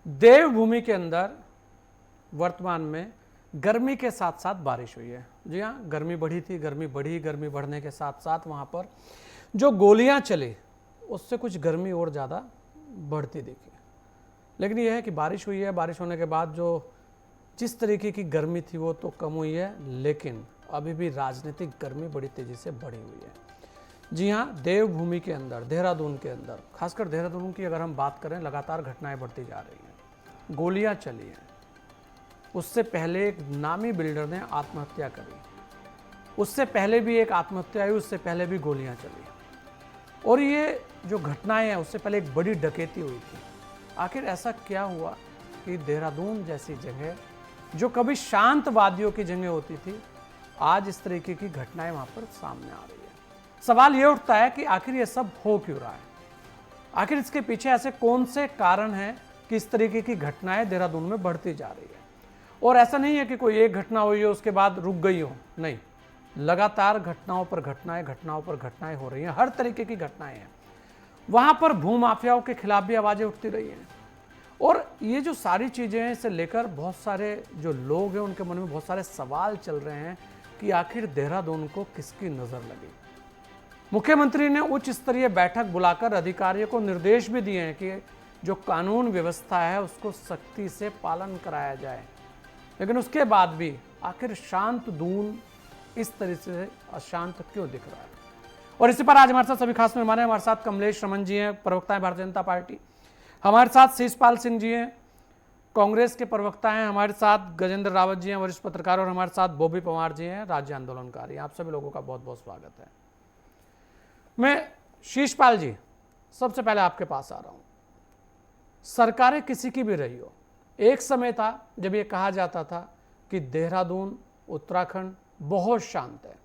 देवभूमि के अंदर वर्तमान में गर्मी के साथ साथ बारिश हुई है। जी हाँ, गर्मी बढ़ी थी, गर्मी बढ़ी, गर्मी बढ़ने के साथ साथ वहाँ पर जो गोलियाँ चली उससे कुछ गर्मी और ज़्यादा बढ़ती दिखी। लेकिन यह है कि बारिश हुई है, बारिश होने के बाद जो जिस तरीके की गर्मी थी वो तो कम हुई है, लेकिन अभी भी राजनीतिक गर्मी बड़ी तेज़ी से बढ़ी हुई है। जी हाँ, देवभूमि के अंदर, देहरादून के अंदर, खासकर देहरादून की अगर हम बात करें, लगातार घटनाएं बढ़ती जा रही हैं, गोलियां चली हैं। उससे पहले एक नामी बिल्डर ने आत्महत्या करी, उससे पहले भी एक आत्महत्या हुई, उससे पहले भी गोलियां चली, और ये जो घटनाएं हैं उससे पहले एक बड़ी डकैती हुई थी। आखिर ऐसा क्या हुआ कि देहरादून जैसी जगह जो कभी शांतवादियों की जगह होती थी, आज इस तरीके की घटनाएं वहां पर सामने आ रही है। सवाल ये उठता है कि आखिर ये सब हो क्यों रहा है, आखिर इसके पीछे ऐसे कौन से कारण हैं कि इस तरीके की घटनाएं देहरादून में बढ़ती जा रही है। और ऐसा नहीं है कि कोई एक घटना हुई हो उसके बाद रुक गई हो, नहीं, लगातार घटनाओं पर घटनाएं हो रही हैं, हर तरीके की घटनाएं हैं। वहां पर भूमाफियाओं के खिलाफ भी आवाजें उठती रही हैं, और ये जो सारी चीजें हैं, इसे लेकर बहुत सारे जो लोग हैं उनके मन में बहुत सारे सवाल चल रहे हैं कि आखिर देहरादून को किसकी नजर लगी। मुख्यमंत्री ने उच्च स्तरीय बैठक बुलाकर अधिकारियों को निर्देश भी दिए हैं कि जो कानून व्यवस्था है उसको सख्ती से पालन कराया जाए, लेकिन उसके बाद भी आखिर शांत दून इस तरह से अशांत क्यों दिख रहा है। और इसी पर आज हमारे साथ सभी खास मेहमान हैं। हमारे साथ कमलेश रमन जी हैं, प्रवक्ता हैं भारतीय जनता पार्टी। हमारे साथ शीशपाल सिंह जी हैं, कांग्रेस के प्रवक्ता हैं। हमारे साथ गजेंद्र रावत जी हैं, वरिष्ठ पत्रकार। और हमारे साथ बॉबी पवार जी हैं, राज्य आंदोलनकारी। आप सभी लोगों का बहुत बहुत स्वागत है। मैं शीशपाल जी, सबसे पहले आपके पास आ रहा हूं। सरकारें किसी की भी रही हो, एक समय था जब ये कहा जाता था कि देहरादून, उत्तराखंड बहुत शांत है,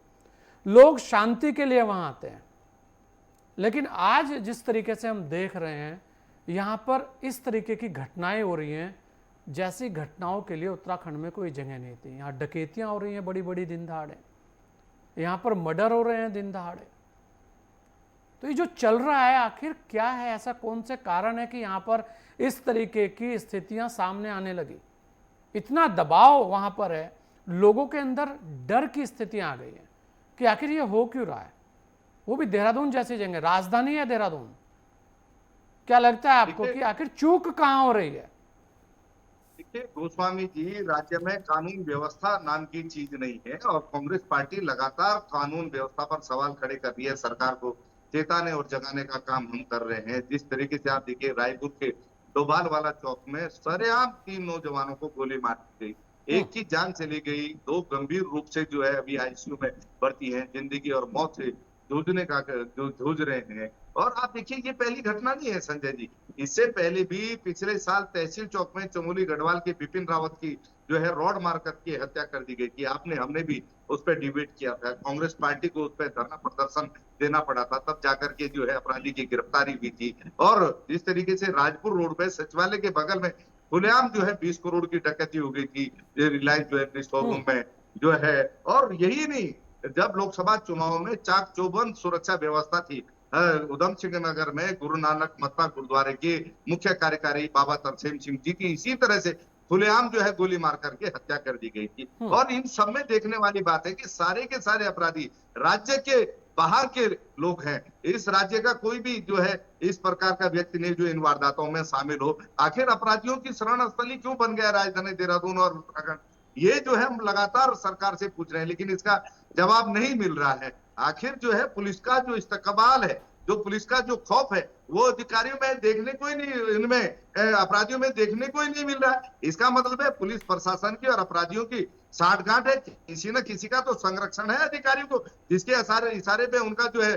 लोग शांति के लिए वहां आते हैं। लेकिन आज जिस तरीके से हम देख रहे हैं, यहां पर इस तरीके की घटनाएं हो रही हैं जैसी घटनाओं के लिए उत्तराखंड में कोई जगह नहीं थी। यहां डकैतियां हो रही हैं बड़ी बड़ी दिन दहाड़े, यहां पर मर्डर हो रहे हैं दिन दहाड़े। तो ये जो चल रहा है आखिर क्या है, ऐसा कौन से कारण है कि यहां पर इस तरीके की स्थितियां सामने आने लगी। इतना दबाव वहां पर है, लोगों के अंदर डर की स्थितियां आ गई हैं कि आखिर ये हो क्यों रहा है, वो भी देहरादून जैसी जगह, राजधानी है देहरादून। क्या लगता है आपको कि आखिर चूक कहां हो रही है? देखिए गोस्वामी जी, राज्य में कानून व्यवस्था नाम की चीज नहीं है और कांग्रेस पार्टी लगातार कानून व्यवस्था पर सवाल खड़े कर रही है। सरकार को चेताने और जगाने का काम हम कर रहे हैं। जिस तरीके से आप देखिए, रायपुर के डोभाल वाला चौक में सरेआम 3 नौजवानों को गोली मार दी गई, एक की जान चली गई, 2 गंभीर रूप से जो है अभी आईसीयू में भर्ती हैं, जिंदगी और मौत से जूझने का जो जूझ रहे हैं। और आप देखिए, ये पहली घटना नहीं है संजय जी, इससे पहले भी पिछले साल तहसील चौक में चमोली गढ़वाल के बिपिन रावत की जो है रॉड मार करके हत्या कर दी गई थी। हमने भी उस पर डिबेट किया था, कांग्रेस पार्टी को उस पर धरना प्रदर्शन देना पड़ा था, तब जाकर के जो है अपराधी की गिरफ्तारी हुई थी। और जिस तरीके से राजपुर रोड पे सचिवालय के बगल में खुलेआम जो है 20 करोड़ की डकैती हो गई थी, रिलायंस ज्वेलरी शोरूम में जो है। और यही नहीं, जब लोकसभा चुनाव में चाक चौबंद सुरक्षा व्यवस्था थी उधम सिंह नगर में गुरु नानक मत्ता गुरुद्वारे के मुख्य कार्यकारी बाबा तरसेम सिंह जी की इसी तरह से खुलेआम जो है गोली मार करके हत्या कर दी गई थी। और इन सब में देखने वाली बात है कि सारे के सारे अपराधी राज्य के बाहर के लोग हैं। इस राज्य का कोई भी जो है इस प्रकार का व्यक्ति नहीं जो इन वारदातों में शामिल हो। आखिर अपराधियों की शरण स्थली क्यों बन गया राजधानी देहरादून और उत्तराखंड, ये जो है हम लगातार सरकार से पूछ रहे हैं, लेकिन इसका जवाब नहीं मिल रहा है। आखिर जो है पुलिस का जो इस्तकबाल है, जो पुलिस का जो खौफ है, वो अधिकारियों में देखने को ही नहीं, इनमें अपराधियों में देखने को ही नहीं मिल रहा है। इसका मतलब है पुलिस प्रशासन की और अपराधियों की साठगांठ है, किसी न किसी का तो संरक्षण है अधिकारियों को, जिसके इशारे पे उनका जो है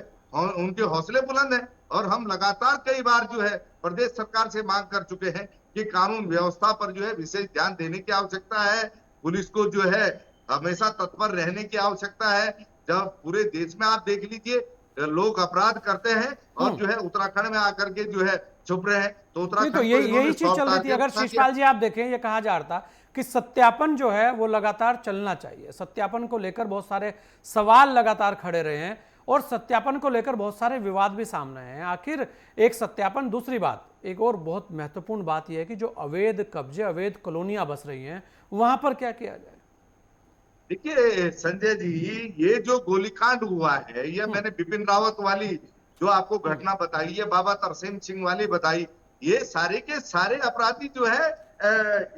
उनके हौसले बुलंद है। और हम लगातार कई बार जो है प्रदेश सरकार से मांग कर चुके हैं कि कानून व्यवस्था पर जो है विशेष ध्यान देने की आवश्यकता है, पुलिस को जो है हमेशा तत्पर रहने की आवश्यकता है। जब पूरे देश में आप देख लीजिए, लोग अपराध करते हैं और जो है उत्तराखंड में आकर के जो है छुप रहे हैं, तो उत्तराखंड तो यही चीज चल रही थी। अगर शीशपाल जी आप देखें, ये कहा जा रहा था कि सत्यापन जो है वो लगातार चलना चाहिए, सत्यापन को लेकर बहुत सारे सवाल लगातार खड़े रहे हैं। और सत्यापन को लेकर बहुत सारे विवाद भी सामने हैं। आखिर एक सत्यापन, दूसरी बात, एक और बहुत महत्वपूर्ण बात यह है कि जो अवैध कब्जे, अवैध कॉलोनियां बस रही हैं, वहां पर क्या किया जाए? देखिए संजय जी, ये जो गोलीकांड हुआ है, ये मैंने बिपिन रावत वाली जो आपको घटना बताई, ये बाबा तरसेम सिंह वाली बताई, ये सारे के सारे अपराधी जो है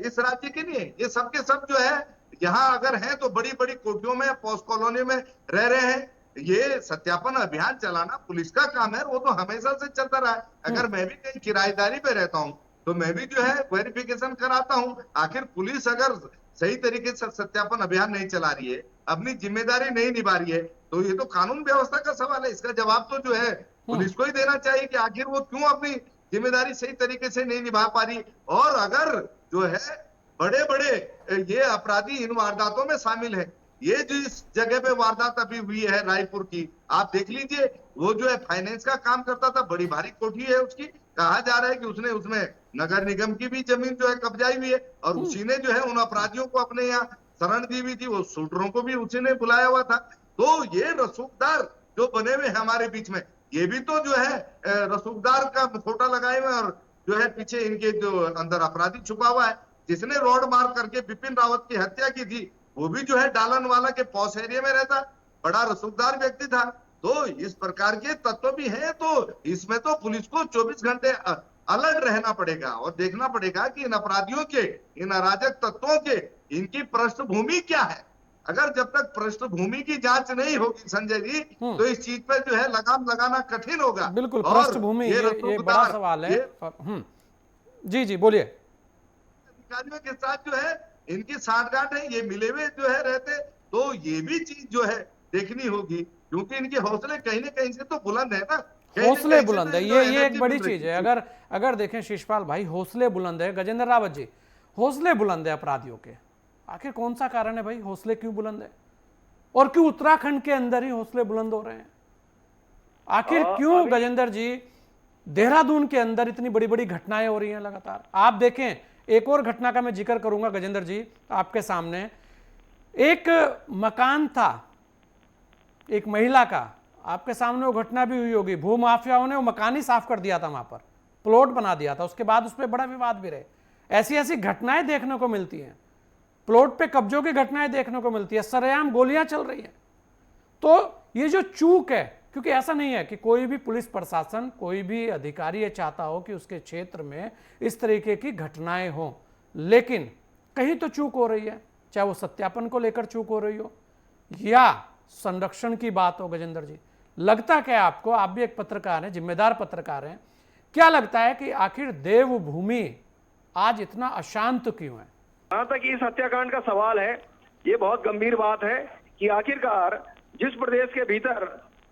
इस राज्य के नहीं है। ये सब के सब जो है यहाँ अगर हैं तो बड़ी बड़ी कोठियों में, पोस्ट कॉलोनी में रह रहे हैं। ये सत्यापन अभियान चलाना पुलिस का काम है, वो तो हमेशा से चलता रहा है। अगर मैं भी कहीं किराएदारी पे रहता हूँ तो मैं भी जो है वेरिफिकेशन कराता हूँ। आखिर पुलिस अगर सही तरीके से सत्यापन अभियान नहीं चला रही है, अपनी जिम्मेदारी नहीं निभा रही है, तो ये तो कानून व्यवस्था का सवाल है। इसका जवाब तो जो है पुलिस को ही देना चाहिए कि आखिर वो क्यों अपनी जिम्मेदारी सही तरीके से नहीं निभा पा रही। और अगर जो है बड़े बड़े ये अपराधी इन वारदातों में शामिल है, ये जो इस जगह पे वारदात अभी हुई है रायपुर की, आप देख लीजिए, वो जो है फाइनेंस का काम करता था, बड़ी भारी कोठी है उसकी, कहा जा रहा है कि उसने उसमें नगर निगम की भी जमीन जो है कब्जाई हुई है, और उसी ने जो है उन अपराधियों को अपने यहाँ शरण दी हुई थी, वो शूटरों को भी उसी ने बुलाया हुआ था। तो ये रसूखदार जो बने हुए हमारे बीच में, ये भी तो जो है रसूखदार का मुखौटा लगाए हुए, और जो है पीछे इनके जो अंदर अपराधी छुपा हुआ है। जिसने रोड मार करके बिपिन रावत की हत्या की थी, वो भी जो है डालन वाला के पॉस एरिया में रहता, बड़ा रसूखदार व्यक्ति था। तो इस प्रकार के तत्व भी हैं, तो इसमें तो पुलिस को 24 घंटे अलर्ट रहना पड़ेगा और देखना पड़ेगा कि इन अपराधियों के, इन अराजक तत्वों के, इनकी पृष्ठभूमि क्या है। अगर जब तक पृष्ठभूमि की जांच नहीं होगी संजय जी, तो इस चीज पर जो है लगाम लगाना कठिन होगा। बिल्कुल, और पृष्ठभूमि ये बड़ा सवाल है। जी जी बोलिए। अधिकारियों के साथ जो है इनकी साठगांठ है, ये मिले हुए जो है रहते, तो ये भी चीज जो है देखनी होगी, क्योंकि इनके हौसले कहीं ना कहीं से तो बुलंद है ना। हौसले बुलंद है, ये एक बड़ी चीज है। अगर देखें शिशपाल भाई, हौसले बुलंद है। गजेंद्र रावत जी, हौसले बुलंद है अपराधियों के, आखिर कौन सा कारण है भाई? हौसले क्यों बुलंद है, और क्यों उत्तराखंड के अंदर ही हौसले बुलंद हो रहे हैं? आखिर क्यों गजेंद्र जी देहरादून के अंदर इतनी बड़ी बड़ी घटनाएं हो रही हैं लगातार? आप देखें, एक और घटना का मैं जिक्र करूंगा गजेंद्र जी आपके सामने। एक मकान था एक महिला का, आपके सामने वो घटना भी हुई होगी। भूमाफियाओं ने वो मकान ही साफ कर दिया था, वहां पर प्लॉट बना दिया था, उसके बाद उस पर बड़ा विवाद भी रहे। ऐसी ऐसी घटनाएं देखने को मिलती हैं, प्लॉट पे कब्जों की घटनाएं देखने को मिलती है, सरेआम गोलियां चल रही हैं। तो ये जो चूक है, क्योंकि ऐसा नहीं है कि कोई भी पुलिस प्रशासन, कोई भी अधिकारी ये चाहता हो कि उसके क्षेत्र में इस तरीके की घटनाएं हो, लेकिन कहीं तो चूक हो रही है, चाहे वो सत्यापन को लेकर चूक हो रही हो या संरक्षण की बात हो। गजेंद्र जी, लगता क्या है आपको? आप भी एक पत्रकार हैं, जिम्मेदार पत्रकार हैं, क्या लगता है कि आखिर देवभूमि आज इतना अशांत क्यों है? जहां तक इस हत्याकांड का सवाल है, ये बहुत गंभीर बात है कि आखिरकार जिस प्रदेश के भीतर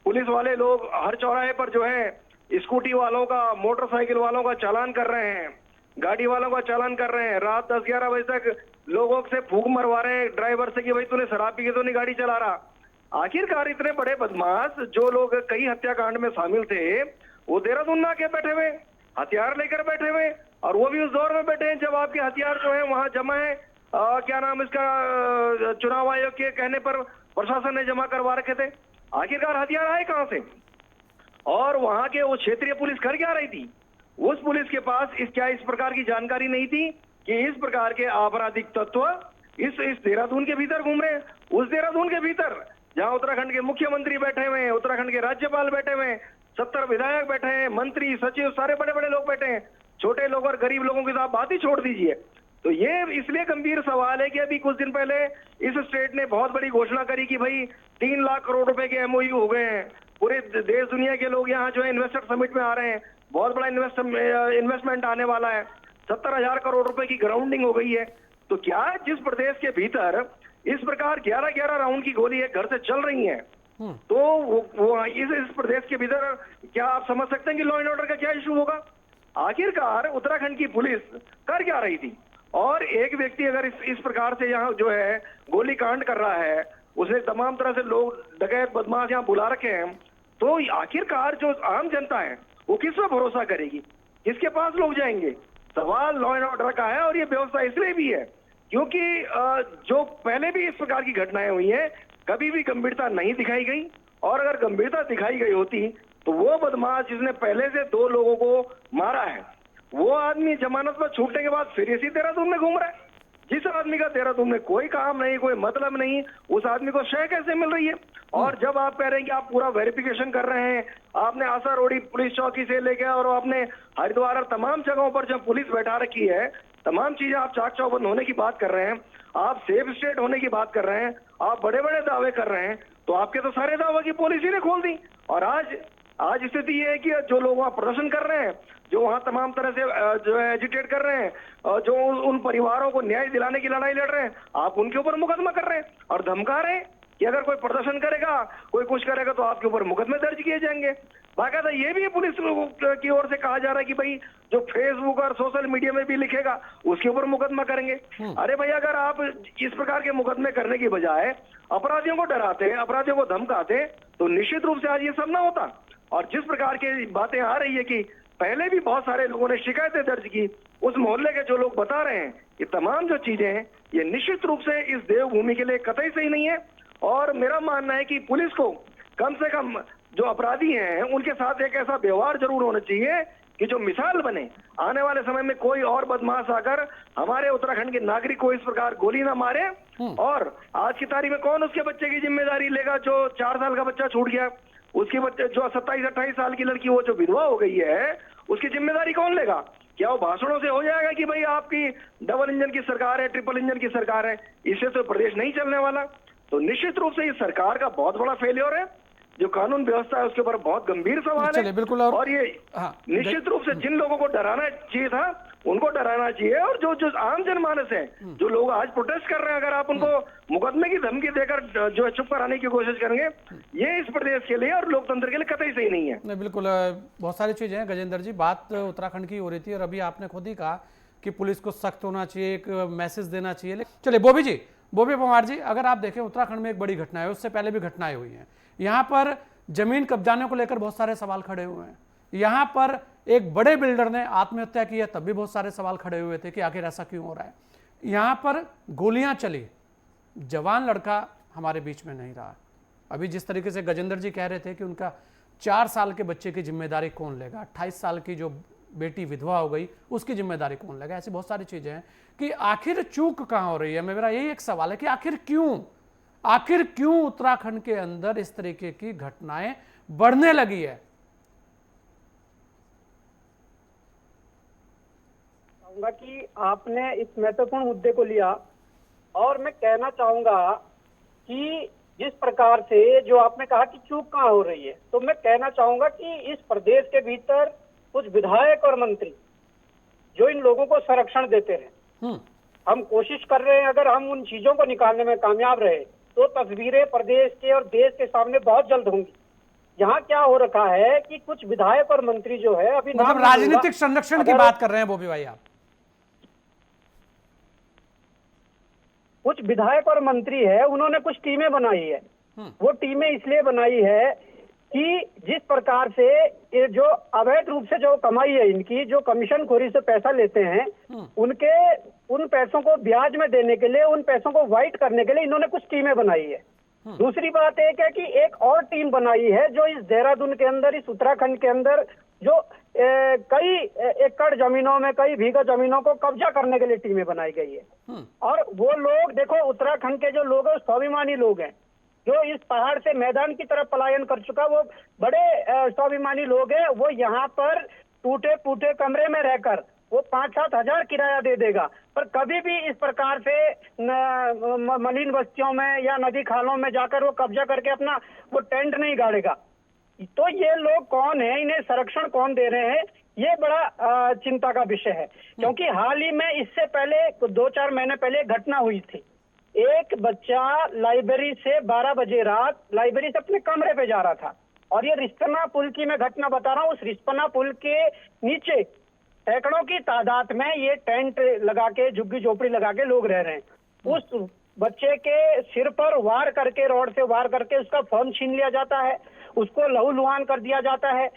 पुलिस वाले लोग हर चौराहे पर जो है स्कूटी वालों का, मोटरसाइकिल वालों का चालान कर रहे हैं, गाड़ी वालों का चालान कर रहे हैं, रात 10-11 बजे तक लोगों से फूंक मरवा रहे हैं ड्राइवर से कि भाई तूने शराब पी के तो नहीं गाड़ी चला रहा। आखिरकार इतने बड़े बदमाश जो लोग कई हत्याकांड में शामिल थे, वो देहरादून में आके बैठे हुए, हथियार लेकर बैठे हुए, और वो भी उस दौर में बैठे हैं जब आपके हथियार जो है वहां जमा है, क्या नाम इसका, चुनाव आयोग के कहने पर प्रशासन ने जमा करवा रखे थे। आखिरकार हथियार आए कहां से? और वहां के वो क्षेत्रीय पुलिस कर क्या रही थी? उस पुलिस के पास इस प्रकार की जानकारी नहीं थी कि इस प्रकार के आपराधिक तत्व इस देहरादून के भीतर घूम रहे हैं। उस देहरादून के भीतर जहां उत्तराखंड के मुख्यमंत्री बैठे हुए हैं, उत्तराखंड के राज्यपाल बैठे हुए हैं, 70 विधायक बैठे हैं, मंत्री, सचिव, सारे बड़े बड़े लोग बैठे हैं, छोटे लोग और गरीब लोगों की तो आप बात ही छोड़ दीजिए। तो ये इसलिए गंभीर सवाल है कि अभी कुछ दिन पहले इस स्टेट ने बहुत बड़ी घोषणा करी कि भाई 3 लाख करोड़ रुपए के एमओयू हो गए हैं, पूरे देश दुनिया के लोग यहाँ जो है इन्वेस्टर समिट में आ रहे हैं, बहुत बड़ा इन्वेस्टमेंट आने वाला है, 70,000 करोड़ रुपए की ग्राउंडिंग हो गई है। तो क्या जिस प्रदेश के भीतर इस प्रकार 11-11 राउंड की गोली एक घर से चल रही है, तो वो इस प्रदेश के भीतर क्या आप समझ सकते हैं कि लॉ एंड ऑर्डर का क्या इशू होगा? आखिरकार उत्तराखंड की पुलिस कर क्या रही थी? और एक व्यक्ति अगर इस प्रकार से यहाँ जो है गोली कांड कर रहा है, उसने तमाम तरह से लोग डकैत बदमाश यहाँ बुला रखे हैं, तो आखिरकार जो आम जनता है वो किस पर भरोसा करेगी? किसके पास लोग जाएंगे? सवाल लॉ एंड ऑर्डर का है। और ये व्यवस्था इसलिए भी है क्योंकि जो पहले भी इस प्रकार की घटनाएं हुई हैं, कभी भी गंभीरता नहीं दिखाई गई और अगर गंभीरता दिखाई गई होती तो वो बदमाश जिसने पहले से 2 लोगों को मारा है, वो आदमी जमानत पर छूटने के बाद फिर इसी देहरादून में घूम रहा है। जिस आदमी का देहरादून में कोई काम नहीं, कोई मतलब नहीं, उस आदमी को शय कैसे मिल रही है? और जब आप कह रहे हैं कि आप पूरा वेरिफिकेशन कर रहे हैं, आपने आशा रोडी पुलिस चौकी से लेके और आपने हरिद्वार और तमाम जगहों पर जब पुलिस बैठा रखी है, तमाम चीजें आप चाक चौबंद होने की बात कर रहे हैं, आप सेफ स्टेट होने की बात कर रहे हैं, आप बड़े बड़े दावे कर रहे हैं, तो आपके तो सारे दावे की पुलिस ही ने खोल दी। और आज स्थिति ये है कि जो लोग वहां प्रदर्शन कर रहे हैं, जो वहां तमाम तरह से जो है एजिटेट कर रहे हैं, और जो उन परिवारों को न्याय दिलाने की लड़ाई लड़ रहे हैं, आप उनके ऊपर मुकदमा कर रहे हैं और धमका रहे हैं कि अगर कोई प्रदर्शन करेगा, कोई कुछ करेगा तो आपके ऊपर मुकदमे दर्ज किए जाएंगे। बाकायदा ये भी पुलिस की ओर से कहा जा रहा है कि भाई जो फेसबुक और सोशल मीडिया में भी लिखेगा उसके ऊपर मुकदमा करेंगे। अरे भाई, अगर आप इस प्रकार के मुकदमे करने की बजाय अपराधियों को डराते, अपराधियों को धमकाते, तो निश्चित रूप से आज ये सब ना होता। और जिस प्रकार की बातें आ रही है कि पहले भी बहुत सारे लोगों ने शिकायतें दर्ज की, उस मोहल्ले के जो लोग बता रहे हैं, ये तमाम जो चीजें हैं, ये निश्चित रूप से इस देवभूमि के लिए कतई सही नहीं है। और मेरा मानना है कि पुलिस को कम से कम जो अपराधी हैं उनके साथ एक ऐसा व्यवहार जरूर होना चाहिए कि जो मिसाल बने। आने वाले समय में कोई और बदमाश आकर हमारे उत्तराखंड के नागरिक को इस प्रकार गोली ना मारे। और आज की तारीख में कौन उसके बच्चे की जिम्मेदारी लेगा जो 4 साल का बच्चा छूट गया? उसके बच्चे जो 27-28 साल की लड़की वो जो विधवा हो गई है, उसकी जिम्मेदारी कौन लेगा? क्या वो भाषणों से हो जाएगा कि भाई आपकी डबल इंजन की सरकार है, ट्रिपल इंजन की सरकार है, इससे तो प्रदेश नहीं चलने वाला? तो निश्चित रूप से इस सरकार का बहुत बड़ा फेलियर है। जो कानून व्यवस्था है उसके ऊपर बहुत गंभीर सवाल है। बिल्कुल। और ये निश्चित रूप से जिन लोगों को डराना चाहिए था उनको डराना चाहिए, और जो आम जनमानस है, जो लोग आज प्रोटेस्ट कर रहे हैं, अगर आप उनको मुकदमे की धमकी देकर जो है चुप कराने की कोशिश करेंगे, ये इस प्रदेश के लिए और लोकतंत्र के लिए कतई सही नहीं है। नहीं, बिल्कुल। बहुत सारी चीजें हैं गजेंद्र जी, बात उत्तराखंड की हो रही थी और अभी आपने खुद ही कहा कि पुलिस को सख्त होना चाहिए, एक मैसेज देना चाहिए। चलिए बॉबी परमार जी, अगर आप देखें उत्तराखंड में एक बड़ी घटना है, उससे पहले भी घटनाएं हुई हैं। यहाँ पर जमीन कब्जाने को लेकर बहुत सारे सवाल खड़े हुए हैं। यहाँ पर एक बड़े बिल्डर ने आत्महत्या की है, तब भी बहुत सारे सवाल खड़े हुए थे कि आखिर ऐसा क्यों हो रहा है। यहाँ पर गोलियां चली, जवान लड़का हमारे बीच में नहीं रहा। अभी जिस तरीके से गजेंद्र जी कह रहे थे कि उनका 4 साल के बच्चे की जिम्मेदारी कौन लेगा, 28 साल की जो बेटी विधवा हो गई उसकी जिम्मेदारी कौन लेगा, ऐसी बहुत सारी चीजें हैं कि आखिर चूक कहाँ हो रही है। मेरा यही एक सवाल है कि आखिर क्यों उत्तराखंड के अंदर इस तरीके की घटनाएं बढ़ने लगी है। चाहूंगा कि आपने इस महत्वपूर्ण मुद्दे को लिया, और मैं कहना चाहूंगा कि जिस प्रकार से जो आपने कहा कि चूक कहाँ हो रही है, तो मैं कहना चाहूंगा कि इस प्रदेश के भीतर कुछ विधायक और मंत्री जो इन लोगों को संरक्षण देते रहे, हम कोशिश कर रहे हैं, अगर हम उन चीजों को निकालने में कामयाब रहे तो तस्वीरें प्रदेश के और देश के सामने बहुत जल्द होंगी। यहाँ क्या हो रखा है कि कुछ विधायक और मंत्री जो है, अभी मतलब राजनीतिक संरक्षण की बात कर रहे हैं बॉबी भाई आप? कुछ विधायक और मंत्री है, उन्होंने कुछ टीमें बनाई है। वो टीमें इसलिए बनाई है कि जिस प्रकार से ये जो अवैध रूप से जो कमाई है इनकी, जो कमीशन खोरी से पैसा लेते हैं, उन पैसों को ब्याज में देने के लिए, उन पैसों को वाइट करने के लिए इन्होंने कुछ टीमें बनाई है। दूसरी बात एक है कि एक और टीम बनाई है जो इस देहरादून के अंदर, इस उत्तराखंड के अंदर जो कई एकड़ जमीनों में, कई बीघा जमीनों को कब्जा करने के लिए टीमें बनाई गई है। और वो लोग देखो, उत्तराखंड के जो लोग हैं स्वाभिमानी लोग हैं, जो इस पहाड़ से मैदान की तरफ पलायन कर चुका, वो बड़े स्वाभिमानी लोग हैं। वो यहाँ पर टूटे फूटे कमरे में रहकर वो 5-7 हजार किराया दे देगा, पर कभी भी इस प्रकार से मलिन बस्तियों में या नदी खालों में जाकर वो कब्जा करके अपना वो टेंट नहीं गाड़ेगा। तो ये लोग कौन है, इन्हें संरक्षण कौन दे रहे हैं, ये बड़ा चिंता का विषय है। क्योंकि हाल ही में, इससे पहले 2-4 महीने पहले घटना हुई थी। एक बच्चा लाइब्रेरी से 12 बजे रात लाइब्रेरी से अपने कमरे पे जा रहा था, और ये रिस्पना पुल की मैं घटना बता रहा हूँ। उस रिस्पना पुल के नीचे सैकड़ों की तादाद में ये टेंट लगा के, झुग्गी झोपड़ी लगा के लोग रह रहे हैं। उस बच्चे के सिर पर वार करके, रॉड से वार करके उसका फोन छीन लिया जाता है, उसको लहूलुहान कर दिया जाता है।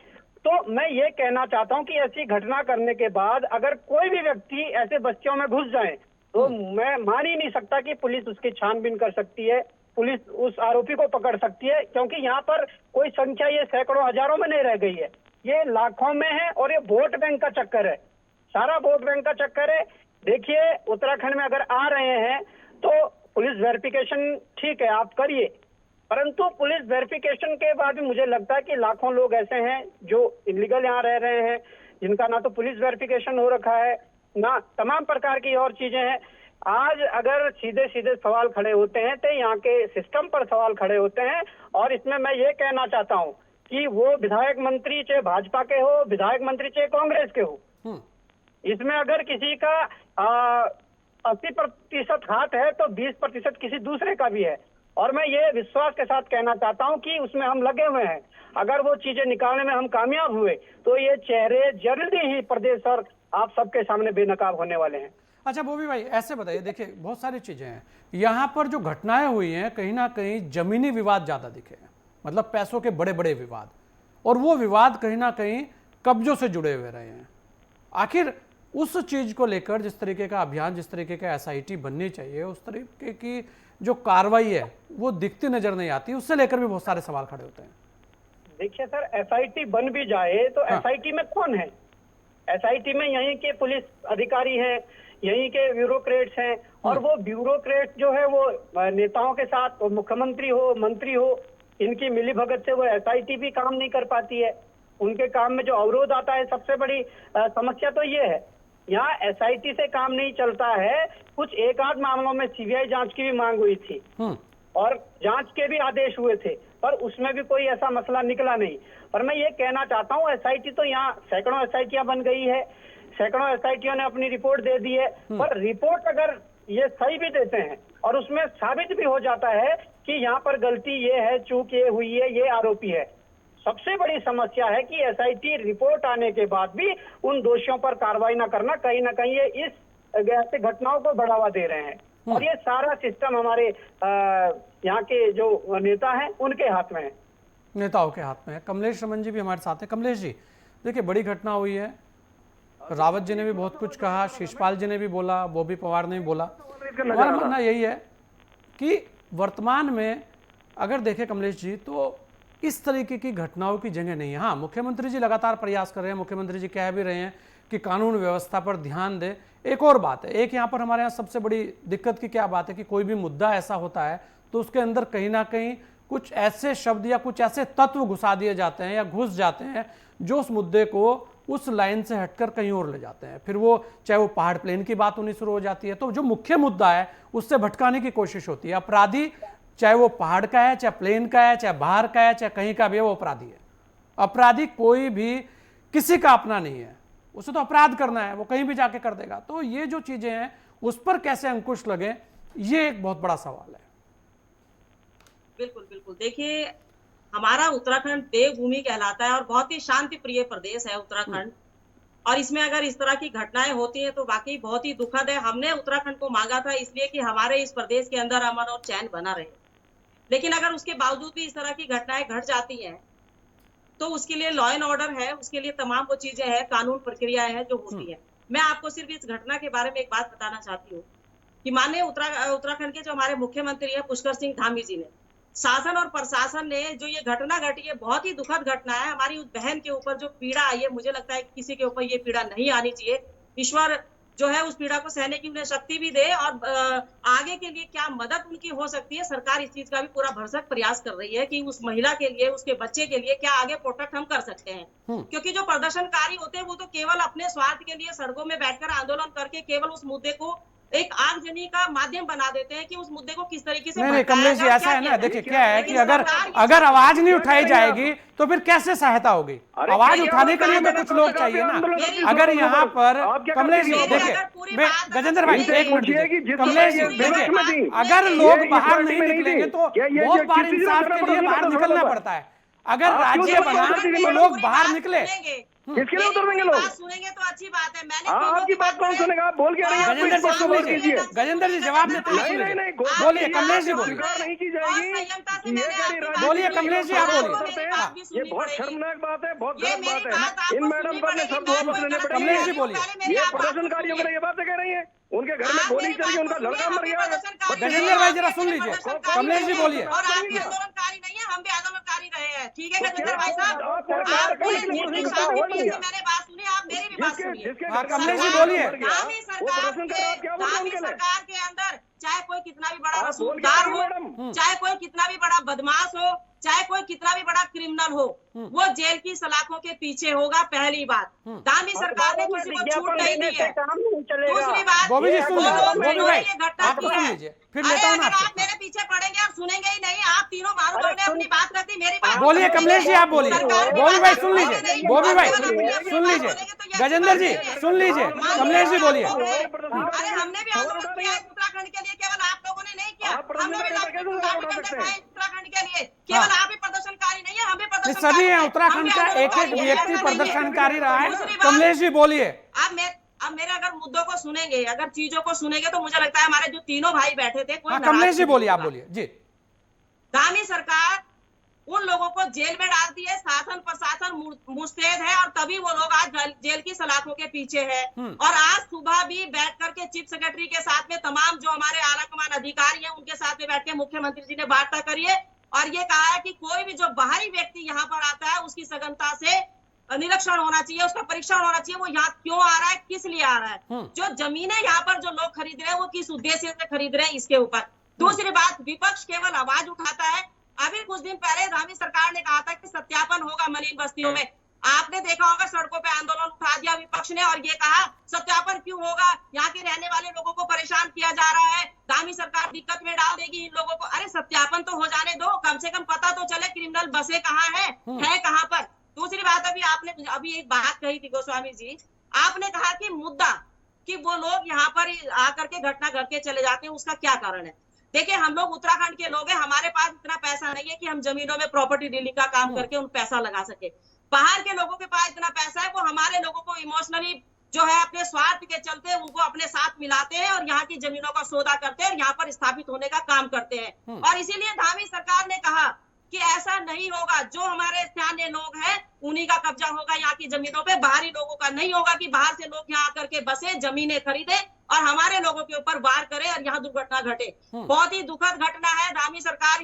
तो मैं ये कहना चाहता हूँ कि ऐसी घटना करने के बाद अगर कोई भी व्यक्ति ऐसे बस्तियों में घुस जाए तो मैं मान ही नहीं सकता कि पुलिस उसकी छानबीन कर सकती है। पुलिस उस आरोपी को पकड़ सकती है, क्योंकि यहाँ पर कोई संख्या ये सैकड़ों हजारों में नहीं रह गई है, ये लाखों में है। और ये वोट बैंक का चक्कर है, सारा वोट बैंक का चक्कर है। देखिए उत्तराखंड में अगर आ रहे हैं तो पुलिस वेरिफिकेशन ठीक है आप करिए, परंतु पुलिस वेरिफिकेशन के बाद भी मुझे लगता है कि लाखों लोग ऐसे हैं जो इलीगल यहाँ रह रहे हैं, जिनका ना तो पुलिस वेरिफिकेशन हो रखा है ना तमाम प्रकार की और चीजें हैं। आज अगर सीधे सीधे सवाल खड़े होते हैं तो यहाँ के सिस्टम पर सवाल खड़े होते हैं। और इसमें मैं ये कहना चाहता हूँ कि वो विधायक मंत्री चाहे भाजपा के हो, विधायक मंत्री चाहे कांग्रेस के हो, इसमें अगर किसी का 80% हाथ है तो 20% किसी दूसरे का भी है। और मैं ये विश्वास के साथ कहना चाहता हूं कि उसमें हम लगे हुए हैं। अगर वो चीजें निकालने में हम कामयाब हुए तो ये चेहरे जल्दी ही प्रदेश और आप सबके सामने बेनकाब होने वाले हैं। अच्छा बोबी भाई, ऐसे बताइए, देखिए बहुत सारी चीजें हैं यहाँ पर जो घटनाएं हुई हैं, कहीं ना कहीं जमीनी विवाद ज्यादा दिखे हैं, मतलब पैसों के बड़े बड़े विवाद, और वो विवाद कहीं ना कहीं कब्जों से जुड़े हुए रहे हैं। आखिर उस चीज को लेकर जिस तरीके का अभियान, जिस तरीके का SIT बननी चाहिए, उस तरीके की जो कार्रवाई है वो दिखती नजर नहीं आती, उससे लेकर भी बहुत सारे सवाल खड़े होते हैं। देखिए सर, SIT बन भी जाए तो SIT में कौन है? SIT में यहीं के पुलिस अधिकारी हैं, यहीं के ब्यूरोक्रेट्स हैं, और वो ब्यूरोक्रेट जो है वो नेताओं के साथ, मुख्यमंत्री हो, मंत्री हो, इनकी मिलीभगत से वो SIT भी काम नहीं कर पाती है। उनके काम में जो अवरोध आता है, सबसे बड़ी समस्या तो ये है, यहाँ SIT से काम नहीं चलता है। कुछ एक आध मामलों में CBI जांच की भी मांग हुई थी और जांच के भी आदेश हुए थे, पर उसमें भी कोई ऐसा मसला निकला नहीं। पर मैं ये कहना चाहता हूँ, SIT तो यहाँ सैकड़ों SITयां बन गई है, सैकड़ों SITयों ने अपनी रिपोर्ट दे दी है, पर रिपोर्ट अगर ये सही भी देते हैं और उसमें साबित भी हो जाता है कि यहाँ पर गलती ये है, चूक ये हुई है, ये आरोपी है, सबसे बड़ी समस्या है कि SIT रिपोर्ट आने के बाद भी उन दोषियों पर कार्रवाई न करना, कहीं ना कहीं ये इस ऐसे घटनाओं को बढ़ावा दे रहे हैं। और ये सारा सिस्टम हमारे यहाँ के जो नेता हैं उनके हाथ में है, नेताओं के हाथ में है। कमलेश रमन जी भी हमारे साथ हैं। कमलेश जी, देखिए बड़ी घटना हुई है, रावत जी ने भी बहुत कुछ कहा, शिषपाल जी ने भी बोला, बॉबी पवार ने भी बोला, और मानना यही है कि वर्तमान में अगर देखें कमलेश जी तो इस तरीके की घटनाओं की जगह नहीं है। हाँ, मुख्यमंत्री जी लगातार प्रयास कर रहे हैं, मुख्यमंत्री जी कह भी रहे हैं कि कानून व्यवस्था पर ध्यान दे। एक और बात है, एक यहाँ पर हमारे यहाँ सबसे बड़ी दिक्कत की क्या बात है कि कोई भी मुद्दा ऐसा होता है तो उसके अंदर कहीं ना कहीं कुछ ऐसे शब्द या कुछ ऐसे तत्व घुसा दिए जाते हैं या घुस जाते हैं जो उस मुद्दे को उस लाइन से हटकर कहीं और ले जाते हैं। फिर वो चाहे वो पहाड़ प्लेन की बात होनी शुरू हो जाती है, तो जो मुख्य मुद्दा है उससे भटकाने की कोशिश होती है। अपराधी चाहे वो पहाड़ का है, चाहे प्लेन का है, चाहे बाहर का है, चाहे कहीं का भी है, वो अपराधी है। अपराधी कोई भी किसी का अपना नहीं है, उसे तो अपराध करना है, वो कहीं भी जाके कर देगा। तो ये जो चीजें हैं उस पर कैसे अंकुश लगे, ये एक बहुत बड़ा सवाल है। बिल्कुल बिल्कुल, देखिए हमारा उत्तराखंड देवभूमि कहलाता है और बहुत ही शांति प्रिय प्रदेश है उत्तराखंड, और इसमें अगर इस तरह की घटनाएं होती हैं तो वाकई बहुत ही दुखद है। हमने उत्तराखंड को मांगा था इसलिए कि हमारे इस प्रदेश के अंदर अमन और चैन बना रहे, लेकिन अगर उसके बावजूद भी इस तरह की घटनाएं घट जाती हैं तो उसके लिए लॉ एंड ऑर्डर है, उसके लिए तमाम वो चीजें हैं, कानून प्रक्रियाएं हैं जो होती है। मैं आपको सिर्फ इस घटना के बारे में एक बात बताना चाहती हूँ कि माननीय उत्तराखंड के जो हमारे मुख्यमंत्री है पुष्कर सिंह धामी जी ने, शासन और प्रशासन ने जो ये घटना घटी है, बहुत ही दुखद घटना है। हमारी उस बहन के ऊपर जो पीड़ा आई है, मुझे लगता है कि किसी के ऊपर ये पीड़ा नहीं आनी चाहिए। ईश्वर जो है उस पीड़ा को सहने की उन्हें शक्ति भी दे, और आगे के लिए क्या मदद उनकी हो सकती है, सरकार इस चीज का भी पूरा भरसक प्रयास कर रही है कि उस महिला के लिए, उसके बच्चे के लिए क्या आगे प्रोटेक्ट हम कर सकते हैं। क्योंकि जो प्रदर्शनकारी होते हैं वो तो केवल अपने स्वार्थ के लिए सड़कों में बैठकर आंदोलन करके केवल उस मुद्दे को एक आगजनी का माध्यम बना देते हैं कि उस मुद्दे को किस तरीके से नहीं कमलेश जी, ऐसा है ना, देखिए क्या है कि अगर आवाज नहीं उठाई जाएगी तो फिर कैसे सहायता होगी? आवाज उठाने के लिए तो कुछ लोग चाहिए ना। अगर यहाँ पर कमलेश जी देखिए, गजेंद्र भाई एक मिनट, कमलेश जी देखिए, अगर लोग बाहर नहीं निकलेंगे तो बहुत बार इंसाफ के लिए बाहर निकलना पड़ता है। अगर राज्य बना तो लोग बाहर निकले, किसके लिए उतर देंगे मेरी लोग? बात सुनेंगे तो अच्छी बात है। मैंने हाँ, आपकी बात कौन सुनेगा? आप बोल क्या रही हैं? आप गजेंद्र जी बात सुन बोल लीजिए, कीजिए। गजेंद्र जी जवाब देते हैं, नहीं सुन नहीं लीजिए। नहीं, बोलिए कमलेश जी, बोलिए। स्वीकार नहीं की जाएगी। संयमता से ये मैंने करी आपकी बात बोलिए सुनी, कमलेश जी, तो आप बोलिए। आपको मेरी बात भी ये सुननी बहुत पड़ेगी। शर्मनाक बात है, बहुत ये गलत मेरी बात बात है। इन आपको मैडम सुननी को अपने पड़ेगी। शब्द मैं वापस कोई लेने गलत पड़ेंगे। कमलेश जी नहीं कह रही हूँ, बोलिए। पहले मेरी ये आप बात को प्रदर्शनकारियों के सुनिए। लिए ये बातें कह रही हैं? उनके घर में आप गोली मेरी चली, बात उनका को लड़का सुनिए, मर हम भी गया। प्रदर्शनकारी गजेंद्र भाई जरा सुन नहीं है, लीजिए, प्रदर्शनकारी कमलेश जी नहीं है। बोलिए। और आप भी आंदोलनकारी नहीं है, हम भी आंदोलनकारी रहे हैं। ठीक है तो गजेंद्र क्या भाई साहब, आप सरकार आपने करने के लिए जितनी प्रदर्शन शांति करना प्रिय दिया? से मैंने बात सुनी, आप मेरी भी बात जिसके सुनिए। जिसके हाँ, घर का कमलेश जी लड़का बोलिए। मर गया, दामी वो सरकार प्रदर्शन कर रहा है, क्या बोलते हैं दामी उनके लिए? सरकार के अंदर चाहे कोई कितना भी बड़ा आप बोल क्या रसूखदार रही हो, हैं, मैडम? चाहे कोई कितना भी बड़ा बदमाश हो, चाहे कोई कितना भी बड़ा क्रिमिनल हो, वो जेल की सलाखों के पीछे होगा। पहली बात, दामी सरकार ने किसी को छूट नहीं दी है। काम नहीं चलेगा। दूसरी बात, बॉबी जी सुन वो लीजिए, लोग बॉबी जिन्होंने भाई ये घटना आप तो की सुन है, लीजिए, फिर अरे लेता हूँ ना अगर आपसे। आप मेरे पीछे पड़ेंगे और सुनेंगे ही नहीं, आप तीनों महानुभाव ने अपनी बात रख दी, मेरी बात बोलिए सुनेंगे कमलेश जी, आप बोलिए। सरकार की बॉबी बात भाई आप सुन सुनेंगे लीजिए, नहीं, बॉबी भाई अगर अपनी अपनी सुन बात लीजिए, बोलेंगे तो ये गजेंद्र जी अच्छी बात है। सुन लीजिए, कमलेश जी बोलिए। अरे हमने भी आंदोलन किया है उत्तराखंड के लिए, केवल आप लोगों ने नहीं किया। आप हमने भी प्रदर्शनकारी कैसे उठा आंदोलन सकते हैं? दिखाए उत्तराखंड के लिए, केवल आप ही प्रदर्शनकारी नहीं है, हम भी ये प्रदर्शनकारी सभी हैं, हैं। उत्तराखंड हम का भी एक एक आंदोलनकारी हैं, व्यक्ति ऐसा नहीं है। प्रदर्शनकारी रहा है। दूसरी बात, कमलेश जी बोलिए। अब मेरे अगर मुद्दों को सुनेंगे, अगर चीजों को सुनेंगे, तो मुझे लगता है हमारे जो तीनों भाई बैठे थे, कोई हाँ नाराज कमलेश जी नहीं बोलिए, आप होगा। बोलिए जी। दामी सरकार उन लोगों को जेल में डालती है, शासन प्रशासन मुस्तैद है, और तभी वो लोग आज जेल की सलाखों के पीछे है। और आज सुबह भी बैठ करके चीफ सेक्रेटरी के साथ में तमाम जो हमारे आला कमान अधिकारी हैं, उनके साथ में बैठ के मुख्यमंत्री जी ने वार्ता करी है और ये कहा है कि कोई भी जो बाहरी व्यक्ति यहाँ पर आता है, उसकी सघनता से निरीक्षण होना चाहिए, उसका परीक्षण होना चाहिए, वो यहाँ क्यों आ रहा है, किस लिए आ रहा है, जो जमीनें यहाँ पर जो लोग खरीद रहे हैं वो किस उद्देश्य से खरीद रहे हैं, इसके ऊपर। दूसरी बात, विपक्ष केवल आवाज उठाता है। अभी कुछ दिन पहले धामी सरकार ने कहा था कि सत्यापन होगा मलिन बस्तियों में। आपने देखा होगा सड़कों पे आंदोलन उठा दिया विपक्ष ने और ये कहा सत्यापन क्यों होगा, यहाँ के रहने वाले लोगों को परेशान किया जा रहा है, दामी सरकार दिक्कत में डाल देगी इन लोगों को। अरे सत्यापन तो हो जाने दो, कम से कम पता तो चले क्रिमिनल बसे कहाँ है कहाँ पर। दूसरी बात, आपने अभी एक बात कही थी गोस्वामी जी, आपने कहा कि मुद्दा कि वो लोग यहाँ पर आकर के घटना घट के चले जाते हैं, उसका क्या कारण है। देखिए, हम लोग उत्तराखंड के लोग हैं, हमारे पास इतना पैसा नहीं है कि हम जमीनों में प्रॉपर्टी डीलिंग का काम करके उन पैसा लगा सके। बाहर के लोगों के पास इतना पैसा है, वो हमारे लोगों को इमोशनली जो है अपने स्वार्थ के चलते उनको अपने साथ मिलाते हैं और यहाँ की जमीनों का सौदा करते हैं और यहाँ पर स्थापित होने का काम करते हैं। और इसीलिए धामी सरकार ने कहा कि ऐसा नहीं होगा, जो हमारे स्थानीय लोग हैं उन्हीं का कब्जा होगा यहाँ की जमीनों पे, बाहरी लोगों का नहीं होगा कि बाहर से लोग यहाँ आकर के बसे, जमीनें खरीदे और हमारे लोगों के ऊपर वार करे और यहाँ दुर्घटना घटे। बहुत ही दुखद घटना है। धामी सरकार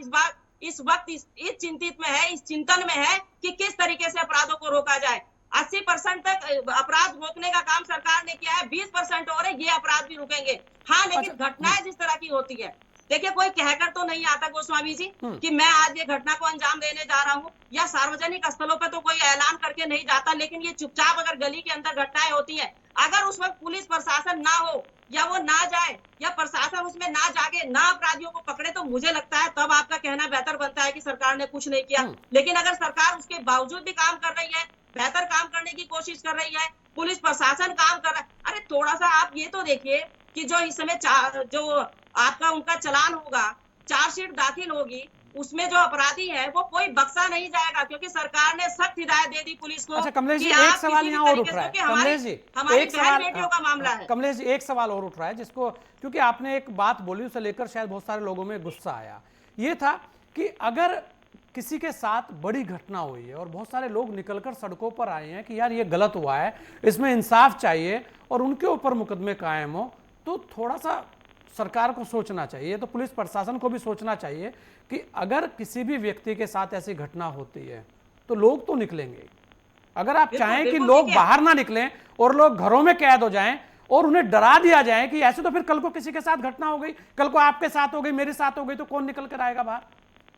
इस वक्त इस चिंतित में है, इस चिंतन में है कि किस तरीके से अपराधों को रोका जाए। 80% तक अपराध रोकने का काम सरकार ने किया है, 20% और है, ये अपराध भी रुकेंगे। हाँ, लेकिन घटनाएं जिस तरह की होती है, देखिए कोई कहकर तो नहीं आता गोस्वामी जी कि मैं आज ये घटना को अंजाम देने जा रहा हूँ, या सार्वजनिक स्थलों पे तो कोई ऐलान करके नहीं जाता, लेकिन ये चुपचाप अगर गली के अंदर घटनाएं होती हैं, अगर उस वक्त पुलिस प्रशासन ना हो या वो ना जाए या प्रशासन उसमें ना जागे, ना अपराधियों को पकड़े, तो मुझे लगता है तब आपका कहना बेहतर बनता है कि सरकार ने कुछ नहीं किया। लेकिन अगर सरकार उसके बावजूद भी काम कर रही है, बेहतर काम करने की कोशिश कर रही है, पुलिस प्रशासन काम कर रहा है, अरे थोड़ा सा आप ये तो देखिए कि जो इस समय जो आपका उनका चलान होगा, चार्जशीट दाखिल होगी, उसमें जो अपराधी है वो कोई बख्शा नहीं जाएगा, क्योंकि सरकार ने सख्त हिदायत दे दी पुलिस को। अच्छा कमलेश जी, कि एक आप सवाल किसी भी यहाँ और उठ तरीके रहा है। से, कि कमलेश जी हमारी एक बहन सवाल, बेटियों का मामला है। कमलेश जी एक सवाल और उठ रहा है, जिसको क्योंकि आपने एक बात बोली उसे लेकर शायद बहुत सारे लोगों में गुस्सा आया। ये था कि अगर किसी के साथ बड़ी घटना हुई है और बहुत सारे लोग निकलकर सड़कों पर आए हैं कि यार ये गलत हुआ है, इसमें इंसाफ चाहिए और उनके ऊपर मुकदमे कायम हो, तो थोड़ा सा सरकार को सोचना चाहिए, तो पुलिस प्रशासन को भी सोचना चाहिए कि अगर किसी भी व्यक्ति के साथ ऐसी घटना होती है तो लोग तो निकलेंगे। अगर आप चाहें कि लोग बाहर ना निकलें और लोग घरों में कैद हो जाएं और उन्हें डरा दिया जाए कि ऐसे तो फिर कल को किसी के साथ घटना हो गई, कल को आपके साथ हो गई, मेरे साथ हो गई, तो कौन निकल कर आएगा बाहर।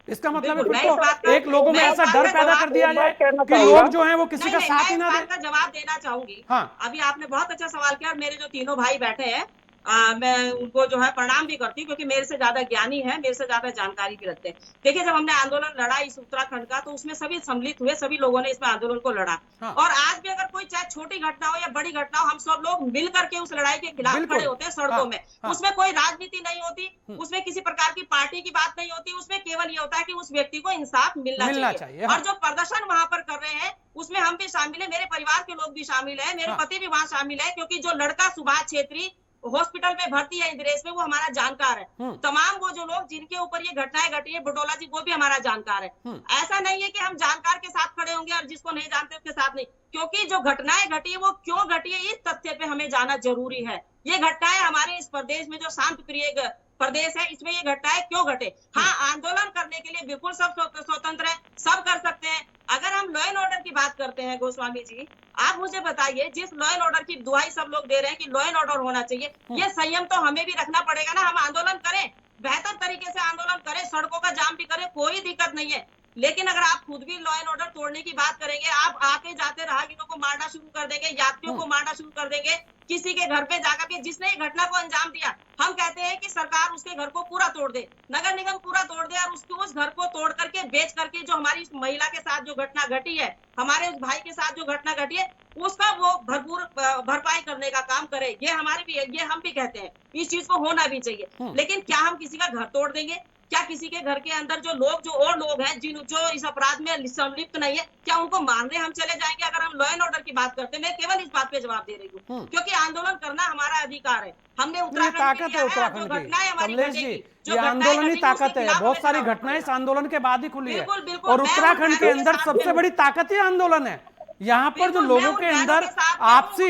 इसका मतलब है फिर तो एक लोगों में ऐसा डर पैदा कर दिया जाए कि लोग जो हैं वो किसी का साथ ही ना दें। जवाब देना चाहूंगी। हाँ, अभी आपने बहुत अच्छा सवाल किया और मेरे जो तीनों भाई बैठे हैं, मैं उनको जो है प्रणाम भी करती हूँ, क्योंकि मेरे से ज्यादा ज्ञानी है, मेरे से ज्यादा जानकारी भी रखते हैं। देखिए, जब हमने आंदोलन लड़ा इस उत्तराखंड का, तो उसमें सभी सम्मिलित हुए, सभी लोगों ने इसमें आंदोलन को लड़ा। हाँ। और आज भी अगर कोई चाहे छोटी घटना हो या बड़ी घटना हो, हम सब लोग मिल करके उस लड़ाई के खिलाफ बिल्कुल। खड़े होते हैं सड़कों हाँ, में। हाँ। उसमें कोई राजनीति नहीं होती, उसमें किसी प्रकार की पार्टी की बात नहीं होती, उसमें केवल ये होता है कि उस व्यक्ति को इंसाफ मिलना चाहिए। हाँ। और जो प्रदर्शन वहां पर कर रहे हैं उसमें हम भी शामिल है, मेरे परिवार के लोग भी शामिल है, मेरे हाँ। पति भी वहां शामिल है, क्योंकि जो लड़का सुभाष छेत्री हॉस्पिटल में भर्ती है इंद्रेश में, वो हमारा जानकार है। तमाम वो जो लोग जिनके ऊपर ये घटनाएं घटी है, बुटोला जी, वो भी हमारा जानकार है। ऐसा नहीं है कि हम जानकार के साथ खड़े होंगे और जिसको नहीं जानते उसके साथ नहीं, क्योंकि जो घटनाएं घटी है वो क्यों घटी है, इस तथ्य पे हमें जाना जरूरी है। ये घटनाएं हमारे इस प्रदेश में जो शांत प्रिय प्रदेश है, इसमें ये घटनाएं क्यों घटे। हाँ, आंदोलन करने के लिए बिल्कुल सब स्वतंत्र है, सब कर सकते हैं। अगर हम लॉ एंड ऑर्डर की बात करते हैं गोस्वामी जी, आप मुझे बताइए, जिस लॉ एंड ऑर्डर की दुहाई सब लोग दे रहे हैं कि लॉ एंड ऑर्डर होना चाहिए, ये संयम तो हमें भी रखना पड़ेगा ना। हम आंदोलन करें, बेहतर तरीके से आंदोलन करें, सड़कों का जाम भी करें, कोई दिक्कत नहीं है। लेकिन अगर आप खुद भी लॉ एंड ऑर्डर तोड़ने की बात करेंगे, आप आके जाते राहगीरों को मारना शुरू कर देंगे, यात्रियों को मारना शुरू कर देंगे, किसी के घर पे जाकर के जिसने ये घटना को अंजाम दिया, हम कहते हैं कि सरकार उसके घर को पूरा तोड़ दे, नगर निगम पूरा तोड़ दे, और उसको उस घर को तोड़ करके बेच करके जो हमारी इस महिला के साथ जो घटना घटी है, हमारे उस भाई के साथ जो घटना घटी है, उसका वो भरपूर भरपाई करने का काम करे। ये हमारे भी, ये हम भी कहते हैं, इस चीज को होना भी चाहिए। लेकिन क्या हम किसी का घर तोड़ देंगे? क्या किसी के घर के अंदर जो और लोग हैं जो इस अपराध में संलिप्त नहीं है, क्या उनको मारने हम चले जाएंगे? अगर हम लॉ एंड ऑर्डर की बात करते हैं, मैं केवल इस बात पे जवाब दे रही हूँ, क्योंकि आंदोलन करना हमारा अधिकार है। हमने उत्तराखंड ताकत है उत्तराखंड की, कमलेश जी, ये आंदोलन ही ताकत है। बहुत सारी घटनाएं इस आंदोलन के बाद ही खुली है, और उत्तराखंड के अंदर सबसे बड़ी ताकत ही आंदोलन है। यहाँ पर जो लोगों के अंदर आपसी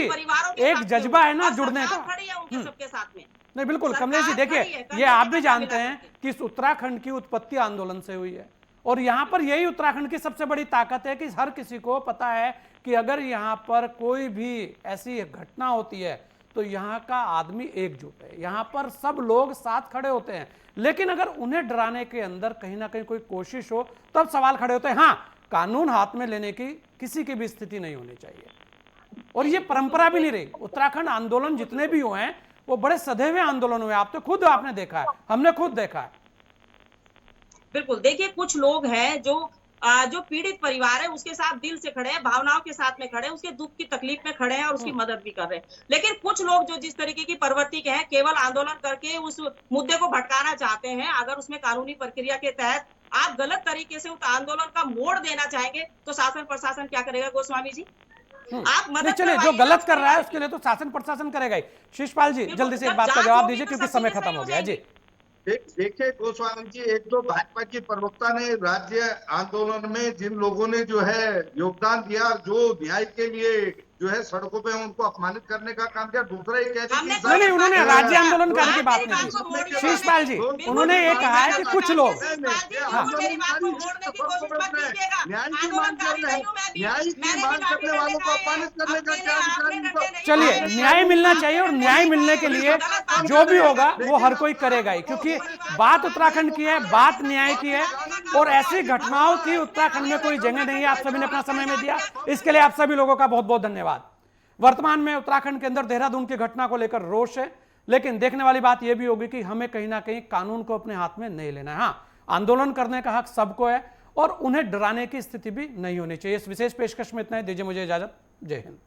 एक जज्बा है ना जुड़ने का, सबके साथ में। नहीं, बिल्कुल कमलेश जी, देखिए, ये आप भी जानते हैं कि इस उत्तराखंड की उत्पत्ति आंदोलन से हुई है, और यहाँ पर यही उत्तराखंड की सबसे बड़ी ताकत है कि हर किसी को पता है कि अगर यहाँ पर कोई भी ऐसी घटना होती है तो यहाँ का आदमी एकजुट है, यहाँ पर सब लोग साथ खड़े होते हैं। लेकिन अगर उन्हें डराने के अंदर कहीं ना कहीं कोई कोशिश हो, तब सवाल खड़े होते हैं। हाँ, कानून हाथ में लेने की किसी की भी स्थिति नहीं होनी चाहिए, और ये परंपरा भी नहीं रही। उत्तराखंड आंदोलन जितने भी हुए हैं वो बड़े सधे हुए आंदोलन हुए, आप तो खुद आपने देखा है, हमने खुद देखा है। बिल्कुल, देखिए, कुछ लोग हैं जो पीड़ित परिवार है उसके साथ दिल से खड़े हैं, भावनाओं के साथ में खड़े हैं, उसके दुख की तकलीफ में खड़े हैं और उसकी मदद भी कर रहे हैं। लेकिन कुछ लोग जो जिस तरीके की प्रवृत्ति के हैं, केवल आंदोलन करके उस मुद्दे को भटकाना चाहते हैं। अगर उसमें कानूनी प्रक्रिया के तहत आप गलत तरीके से उस आंदोलन का मोड़ देना चाहेंगे तो शासन प्रशासन क्या करेगा गोस्वामी जी? आप मदद चलिए, जो गलत कर रहा है उसके लिए तो शासन प्रशासन करेगा ही। शिषपाल जी, जल्दी से एक बात का जवाब दीजिए, क्योंकि समय खत्म हो गया जी। देखिए गोस्वामी जी, एक तो भाजपा की प्रवक्ता ने राज्य आंदोलन में जिन लोगों ने जो है योगदान दिया, जो न्याय के लिए जो है सड़कों पे उनको अपमानित करने का काम किया। दूसरा ये कहते नहीं, उन्होंने राज्य आंदोलनकारी की बात नहीं की शिषपाल जी, उन्होंने ये कहा है कि कुछ लोग चलिए, न्याय मिलना चाहिए, और न्याय मिलने के लिए जो भी होगा वो हर कोई करेगा ही, क्योंकि बात उत्तराखंड की है, बात न्याय की है, और ऐसी घटनाओं की उत्तराखंड में कोई जगह नहीं है। आप सभी ने अपना समय में दिया, इसके लिए आप सभी लोगों का बहुत बहुत धन्यवाद। वर्तमान में उत्तराखंड के अंदर देहरादून की घटना को लेकर रोष है, लेकिन देखने वाली बात यह भी होगी कि हमें कहीं ना कहीं कानून को अपने हाथ में नहीं लेना है। हाँ, आंदोलन करने का हक सबको है, और उन्हें डराने की स्थिति भी नहीं होनी चाहिए। इस विशेष पेशकश में इतना ही, दीजिए मुझे इजाजत। जय हिंद।